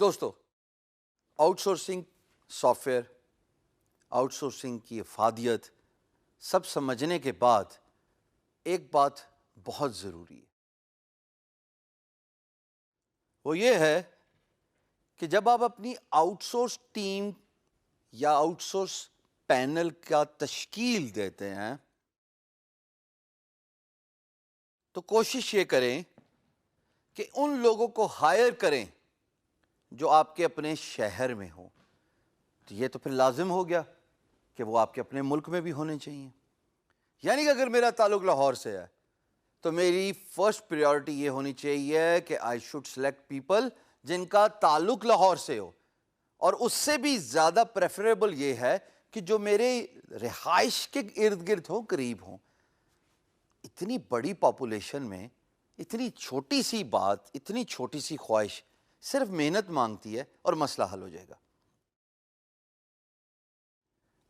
دوستو، out sourcing soft where, out sourcing کی افادیت سب سمجھنے کے بعد ایک بات بہت ضروری ہے، وہ یہ ہے کہ جب آپ اپنی آؤٹ سورس ٹیم یا آؤٹ سورس پینل کا تشکیل دیتے ہیں تو کوشش یہ کریں کہ ان لوگوں کو ہائر کریں جو آپ کے اپنے شہر میں ہوں۔ تو یہ تو پھر لازم ہو گیا کہ وہ آپ کے اپنے ملک میں بھی ہونے چاہیے۔ یعنی کہ اگر میرا تعلق لاہور سے ہے تو میری فرسٹ پریورٹی یہ ہونی چاہیے کہ آئی شوڈ سلیکٹ پیپل جن کا تعلق لاہور سے ہو، اور اس سے بھی زیادہ پریفریبل یہ ہے کہ جو میرے رہائش کے ارد گرد ہوں، قریب ہوں۔ اتنی بڑی پاپولیشن میں اتنی چھوٹی سی بات، اتنی چھوٹی سی خواہش صرف محنت مانگتی ہے اور مسئلہ حل ہو جائے گا۔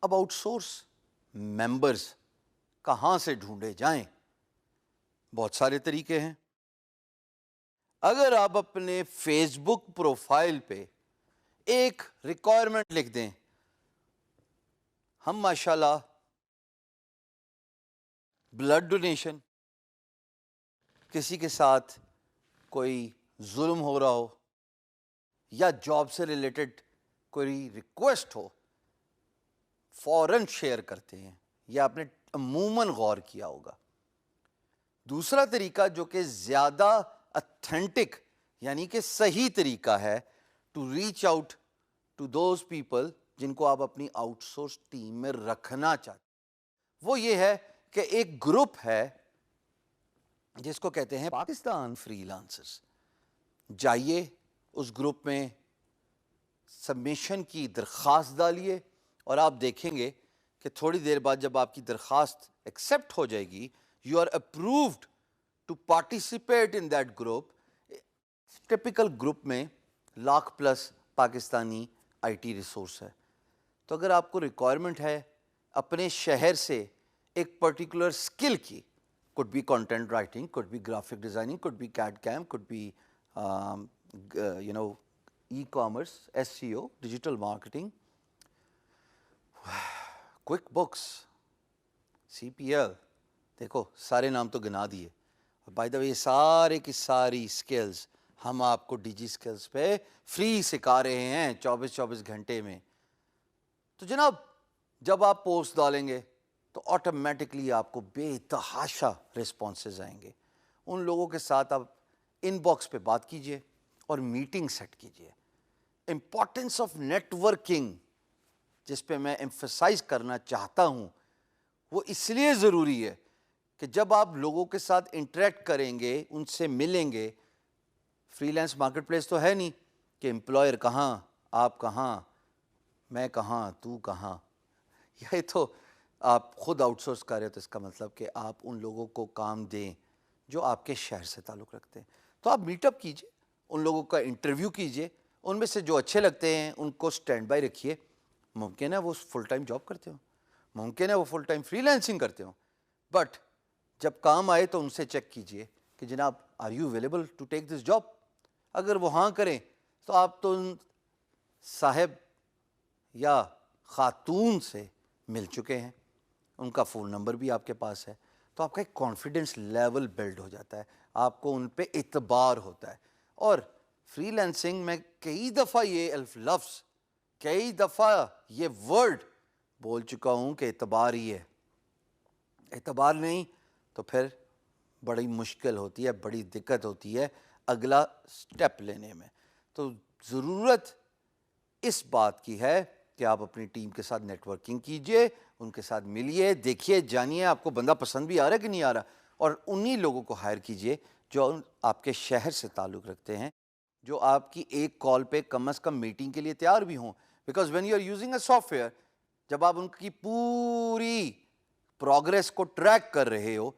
اب آؤٹ سورس ممبرز کہاں سے ڈھونڈے جائیں؟ بہت سارے طریقے ہیں۔ اگر آپ اپنے فیس بک پروفائل پہ ایک ریکوائرمنٹ لکھ دیں، ہم ماشاءاللہ بلڈ ڈونیشن، کسی کے ساتھ کوئی ظلم ہو رہا ہو یا جاب سے ریلیٹڈ کوئی ریکویسٹ ہو، فوراً شیئر کرتے ہیں۔ یہ آپ نے عموماً غور کیا ہوگا۔ دوسرا طریقہ جو کہ زیادہ اتھینٹک یعنی کہ صحیح طریقہ ہے to reach out to those people جن کو آپ اپنی آؤٹ سورس ٹیم میں رکھنا چاہتے ہیں، وہ یہ ہے کہ ایک گروپ ہے جس کو کہتے ہیں پاکستان فری لانسرز۔ جائیے اس گروپ میں سبمیشن کی درخواست ڈالیے، اور آپ دیکھیں گے کہ تھوڑی دیر بعد جب آپ کی درخواست ایکسیپٹ ہو جائے گی، you are approved to participate in that group. Typical group میں 1,00,000+ پاکستانی آئی ٹی ریسورس ہے۔ تو اگر آپ کو ریکوائرمنٹ ہے اپنے شہر سے ایک پرٹیکولر اسکل کی، could be content writing, could be graphic designing, could be CAD/CAM, could be e-commerce, SEO, digital marketing, QuickBooks, CPL، دیکھو سارے نام تو گنا دیے۔ بائی دا وے یہ سارے کی ساری اسکلز ہم آپ کو ڈی جی اسکلز پہ فری سکھا رہے ہیں 24 گھنٹے میں۔ تو جناب جب آپ پوسٹ ڈالیں گے تو آٹومیٹکلی آپ کو بے تحاشا رسپانسز آئیں گے۔ ان لوگوں کے ساتھ آپ ان باکس پہ بات کیجئے اور میٹنگ سیٹ کیجئے۔ امپورٹنس آف نیٹ ورکنگ جس پہ میں ایمفسائز کرنا چاہتا ہوں، وہ اس لیے ضروری ہے کہ جب آپ لوگوں کے ساتھ انٹریکٹ کریں گے، ان سے ملیں گے، فری لانس مارکیٹ پلیس تو ہے نہیں کہ امپلائر کہاں، آپ کہاں، میں کہاں، تو کہاں۔ یہ تو آپ خود آؤٹ سورس کر رہے ہو، تو اس کا مطلب کہ آپ ان لوگوں کو کام دیں جو آپ کے شہر سے تعلق رکھتے ہیں۔ تو آپ میٹ اپ کیجئے، ان لوگوں کا انٹرویو کیجئے، ان میں سے جو اچھے لگتے ہیں ان کو سٹینڈ بائی رکھیے۔ ممکن ہے وہ فل ٹائم جاب کرتے ہوں، ممکن ہے وہ فل ٹائم فری لانسنگ کرتے ہوں، بٹ جب کام آئے تو ان سے چیک کیجئے کہ جناب are you available to take this job. اگر وہ ہاں کریں تو آپ تو ان صاحب یا خاتون سے مل چکے ہیں، ان کا فون نمبر بھی آپ کے پاس ہے، تو آپ کا ایک کانفیڈنس لیول بلڈ ہو جاتا ہے، آپ کو ان پہ اعتبار ہوتا ہے۔ اور فری لانسنگ میں کئی دفعہ یہ لفظ، کئی دفعہ یہ ورڈ بول چکا ہوں کہ اعتبار ہی ہے۔ اعتبار نہیں تو پھر بڑی مشکل ہوتی ہے، بڑی دقت ہوتی ہے اگلا سٹیپ لینے میں۔ تو ضرورت اس بات کی ہے کہ آپ اپنی ٹیم کے ساتھ نیٹ ورکنگ کیجئے، ان کے ساتھ ملیے، دیکھیے، جانیے آپ کو بندہ پسند بھی آ رہا ہے کہ نہیں آ رہا، اور انہی لوگوں کو ہائر کیجئے جو آپ کے شہر سے تعلق رکھتے ہیں، جو آپ کی ایک کال پہ کم از کم میٹنگ کے لیے تیار بھی ہوں۔ Because when you are using a software ویئر، جب آپ ان کی پوری پروگریس کو ٹریک کر رہے ہو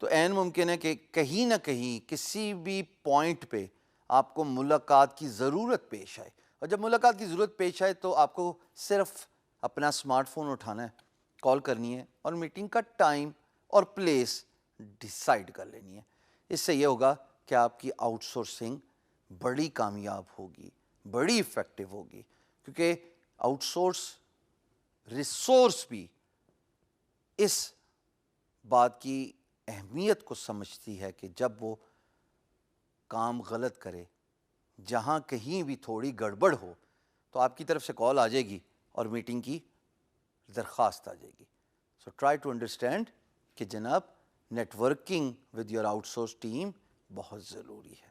تو عین ممکن ہے کہ کہیں نہ کہیں کسی بھی پوائنٹ پہ آپ کو ملاقات کی ضرورت پیش آئے، اور جب ملاقات کی ضرورت پیش آئے تو آپ کو صرف اپنا اسمارٹ فون اٹھانا ہے، کال کرنی ہے، اور میٹنگ کا ٹائم اور پلیس ڈیسائیڈ کر لینی ہے۔ اس سے یہ ہوگا کہ آپ کی آؤٹ سورسنگ بڑی کامیاب ہوگی۔ بڑی افیکٹو ہوگی، کیونکہ آؤٹ سورس ریسورس بھی اس بات کی اہمیت کو سمجھتی ہے کہ جب وہ کام غلط کرے، جہاں کہیں بھی تھوڑی گڑبڑ ہو تو آپ کی طرف سے کال آ جائے گی اور میٹنگ کی درخواست آ جائے گی. سو ٹرائی ٹو انڈرسٹینڈ کہ جناب networking with your outsource team بہت ضروری ہے.